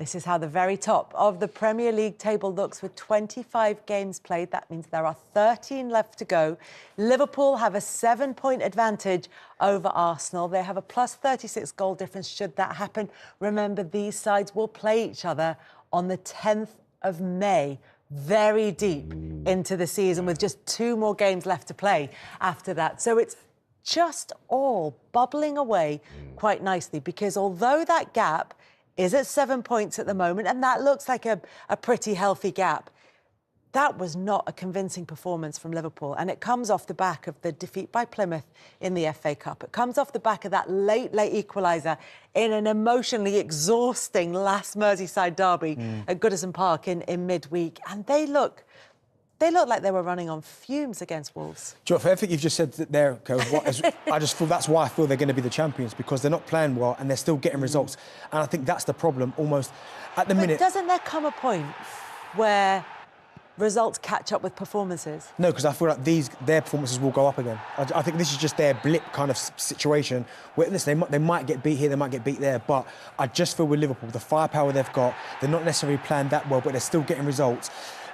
This is how the very top of the Premier League table looks with 25 games played. That means there are 13 left to go. Liverpool have a 7-point advantage over Arsenal. They have a plus 36 goal difference should that happen. Remember, these sides will play each other on the 10th of May, very deep into the season with just 2 more games left to play after that. So it's just all bubbling away quite nicely because although that gap is at 7 points at the moment, and that looks like a pretty healthy gap, that was not a convincing performance from Liverpool. And it comes off the back of the defeat by Plymouth in the FA Cup. It comes off the back of that late equaliser in an emotionally exhausting last Merseyside derby at Goodison Park in midweek. And they look like they were running on fumes against Wolves. Do you know, for everything you've just said there, I just feel that's why I feel they're going to be the champions, because they're not playing well and they're still getting results. And I think that's the problem almost at the minute. Doesn't there come a point where results catch up with performances? No, because I feel like their performances will go up again. I think this is just their blip kind of situation. Where, listen, they might get beat here, they might get beat there, but I just feel with Liverpool, the firepower they've got, they're not necessarily playing that well, but they're still getting results.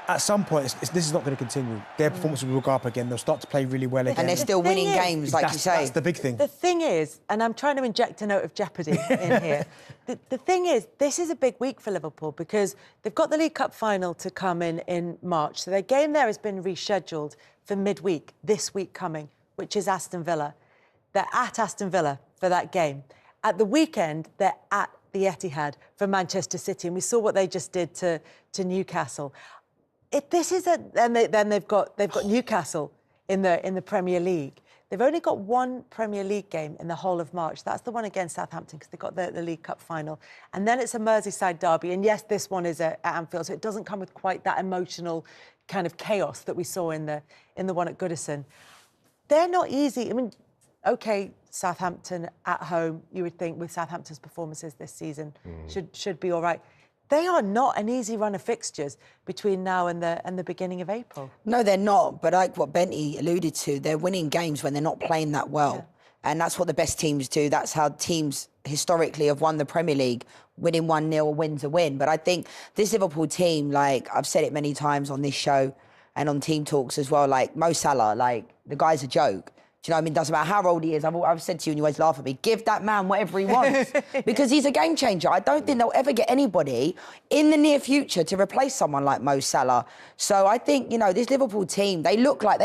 At some point, this is not going to continue. Their performances will go up again. They'll start to play really well again. And they're still winning games, like you say. That's the big thing. The thing is, and I'm trying to inject a note of jeopardy in here, the thing is, this is a big week for Liverpool because they've got the League Cup final to come in March. So their game there has been rescheduled for midweek, this week coming, which is Aston Villa. They're at Aston Villa for that game. At the weekend, they're at the Etihad for Manchester City. And we saw what they just did to Newcastle. Then they've got Newcastle in the Premier League. They've only got one Premier League game in the whole of March. That's the one against Southampton because they've got the League Cup final. And then it's a Merseyside derby. And yes, this one is at Anfield, so it doesn't come with quite that emotional kind of chaos that we saw in the one at Goodison. They're not easy. I mean, OK, Southampton at home, you would think with Southampton's performances this season should be all right. They are not an easy run of fixtures between now and the beginning of April. No, they're not. But like what Benty alluded to, they're winning games when they're not playing that well. Yeah. And that's what the best teams do. That's how teams historically have won the Premier League. Winning 1-0 wins a win. But I think this Liverpool team, like I've said it many times on this show and on Team Talks as well, like Mo Salah, like the guy's a joke. Do you know what I mean? Doesn't matter how old he is. I've said to you and you always laugh at me, give that man whatever he wants because he's a game changer. I don't think they'll ever get anybody in the near future to replace someone like Mo Salah. So I think, you know, this Liverpool team, they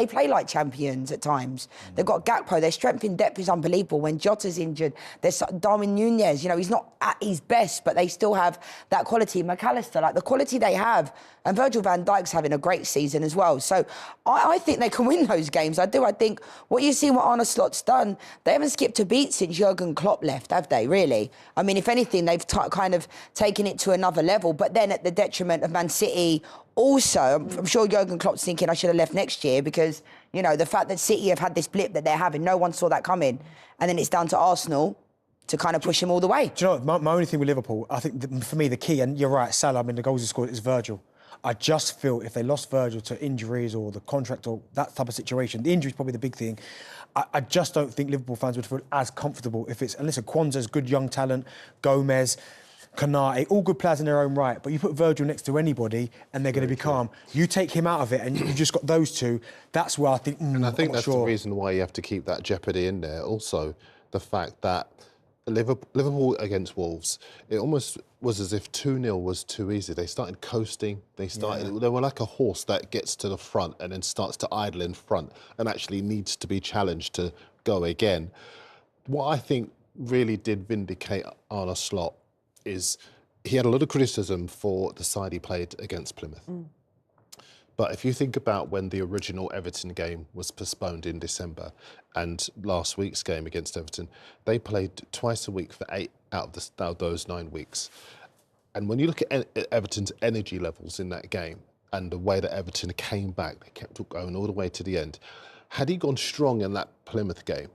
play like champions at times. They've got Gakpo, their strength in depth is unbelievable. When Jota's injured, there's Darwin Núñez, you know, he's not at his best, but they still have that quality. McAllister, like the quality they have, and Virgil van Dijk's having a great season as well. So I think they can win those games. I do. I think what you see what Arne Slot's done, they haven't skipped a beat since Jurgen Klopp left, have they, really? I mean, if anything, they've kind of taken it to another level, but then at the detriment of Man City. Also, I'm sure Jurgen Klopp's thinking I should have left next year because, you know, the fact that City have had this blip that they're having, no one saw that coming. And then it's down to Arsenal to kind of push him all the way. Do you know what, my only thing with Liverpool, I think for me the key, and you're right, Salah, I mean, the goals he scored is Virgil. I just feel if they lost Virgil to injuries or the contract or that type of situation, the injury is probably the big thing. I just don't think Liverpool fans would feel as comfortable if it's... And listen, Kwanzaa's good young talent, Gomez, Kanate, all good players in their own right, but you put Virgil next to anybody and they're going to be calm. You take him out of it and you've just got those two, that's where I think... and I think that's the reason why you have to keep that jeopardy in there. Also, the fact that Liverpool against Wolves, it almost was as if 2-0 was too easy. They started coasting. They were like a horse that gets to the front and then starts to idle in front and actually needs to be challenged to go again. What I think really did vindicate Arne Slot is he had a lot of criticism for the side he played against Plymouth. But if you think about when the original Everton game was postponed in December and last week's game against Everton, they played twice a week for 8 out of those 9 weeks. And when you look at Everton's energy levels in that game and the way that Everton came back, they kept going all the way to the end. Had he gone strong in that Plymouth game,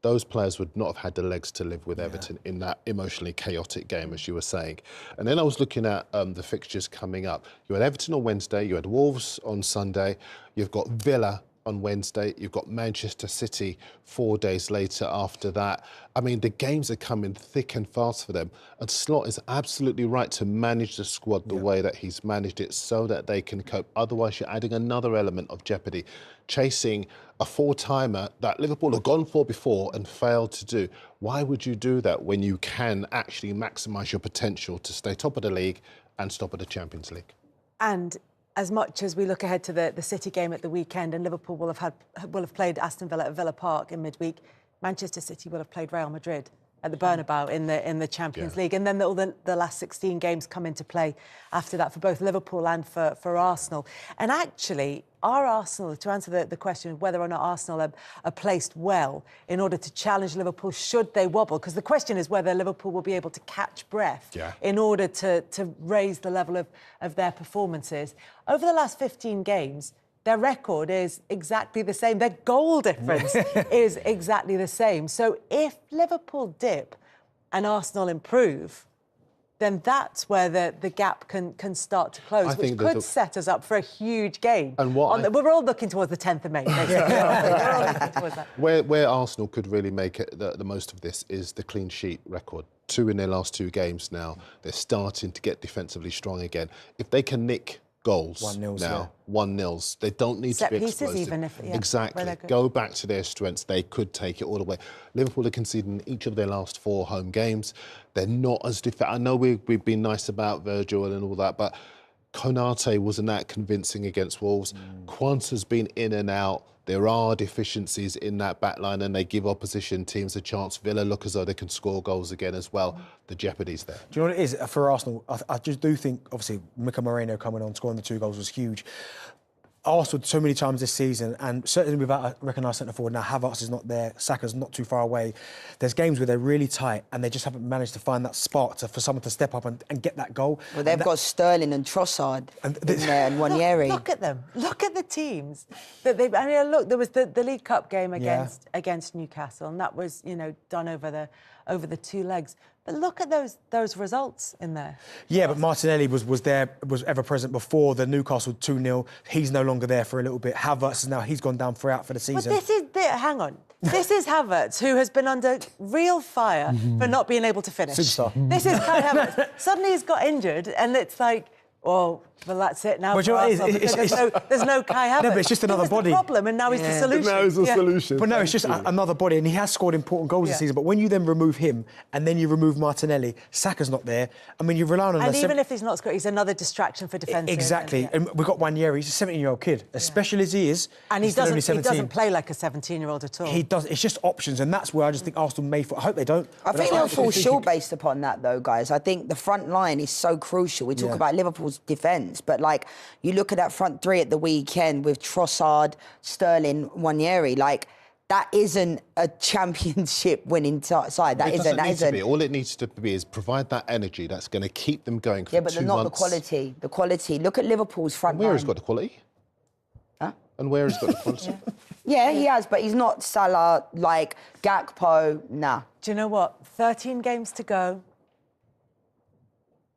those players would not have had the legs to live with Everton in that emotionally chaotic game, as you were saying. And then I was looking at the fixtures coming up. You had Everton on Wednesday, you had Wolves on Sunday, you've got Villa on Wednesday. You've got Manchester City 4 days later after that. I mean, the games are coming thick and fast for them. And Slot is absolutely right to manage the squad the way that he's managed it so that they can cope. Otherwise, you're adding another element of jeopardy, chasing a four-timer that Liverpool have gone for before and failed to do. Why would you do that when you can actually maximise your potential to stay top of the league and stop at the Champions League? And as much as we look ahead to the City game at the weekend, and Liverpool will have played Aston Villa at Villa Park in midweek, Manchester City will have played Real Madrid at the Bernabeu in the Champions League, and then all the last 16 games come into play after that for both Liverpool and for Arsenal. And actually, are Arsenal, to answer the question of whether or not Arsenal are placed well in order to challenge Liverpool should they wobble, because the question is whether Liverpool will be able to catch breath in order to raise the level of their performances. Over the last 15 games, their record is exactly the same. Their goal difference is exactly the same. So if Liverpool dip and Arsenal improve, then that's where the gap can start to close, which could set us up for a huge game. And we're all looking towards the 10th of May, basically. We're all looking towards that. Where Arsenal could really make it the most of this is the clean sheet record. 2 in their last 2 games now. They're starting to get defensively strong again. If they can nick goals 1-0s now, 1-0s. They don't need set to be pieces explosive. Even if exactly. Go back to their strengths. They could take it all the way. Liverpool are conceding each of their last 4 home games. They're not as I know we've been nice about Virgil and all that, but Konate wasn't that convincing against Wolves. Quanta's been in and out. There are deficiencies in that back line and they give opposition teams a chance. Villa look as though they can score goals again as well. The jeopardy's there. Do you know what it is for Arsenal? I just do think, obviously, Mika Moreno coming on, scoring the 2 goals was huge. Arsenal so many times this season, and certainly without a recognised centre forward, now Havertz is not there, Saka's not too far away. There's games where they're really tight and they just haven't managed to find that spark for someone to step up and get that goal. Well, they've got Sterling and Trossard in there and Wanyeri. Look at them. Look at the teams that they've... I mean, look, there was the League Cup game against Newcastle, and that was, done over the 2 legs. But look at those results in there. Yeah, but Martinelli was ever present before the Newcastle 2-0. He's no longer there for a little bit. Havertz is now, he's gone down throughout for the season. But hang on. This is Havertz, who has been under real fire for not being able to finish. Superstar. This is Kai Havertz. Suddenly he's got injured, and it's like, well, that's it now. Well, There's no Kai Havertz. No, but it's just another body. The problem, and now he's the solution. Now he's the solution. But no, it's just another body, and he has scored important goals this season. But when you then remove him, and then you remove Martinelli, Saka's not there. I mean, you're relying on... And even if he's not scored, he's another distraction for defence. Exactly. And we've got Wanyeri, he's a 17-year-old kid. As special as he is, and he doesn't play like a 17-year-old at all. He does. It's just options, and that's where I just think Arsenal may... I hope they don't. I think they'll fall short based upon that, though, guys. I think the front line is so crucial. We talk about Liverpool's defence, but, like, you look at that front 3 at the weekend with Trossard, Sterling, Wanyeri, like, that isn't a championship-winning side. That isn't. Need to be. All it needs to be is provide that energy that's going to keep them going for 2 months. Yeah, but not the quality. The quality. Look at Liverpool's front line. Where has got the quality? Huh? And where has got the quality? Yeah, he has, but he's not Salah, like Gakpo, nah. Do you know what? 13 games to go.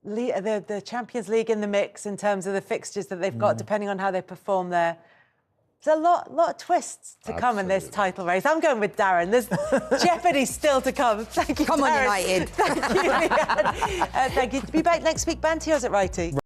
The Champions League in the mix in terms of the fixtures that they've got, depending on how they perform there. There's a lot of twists to come in this title race. I'm going with Darren. There's jeopardy still to come. Thank you, Come Darren. on, United. Thank you, Leanne. Thank you. Be back next week, Banty, or is it Wrighty?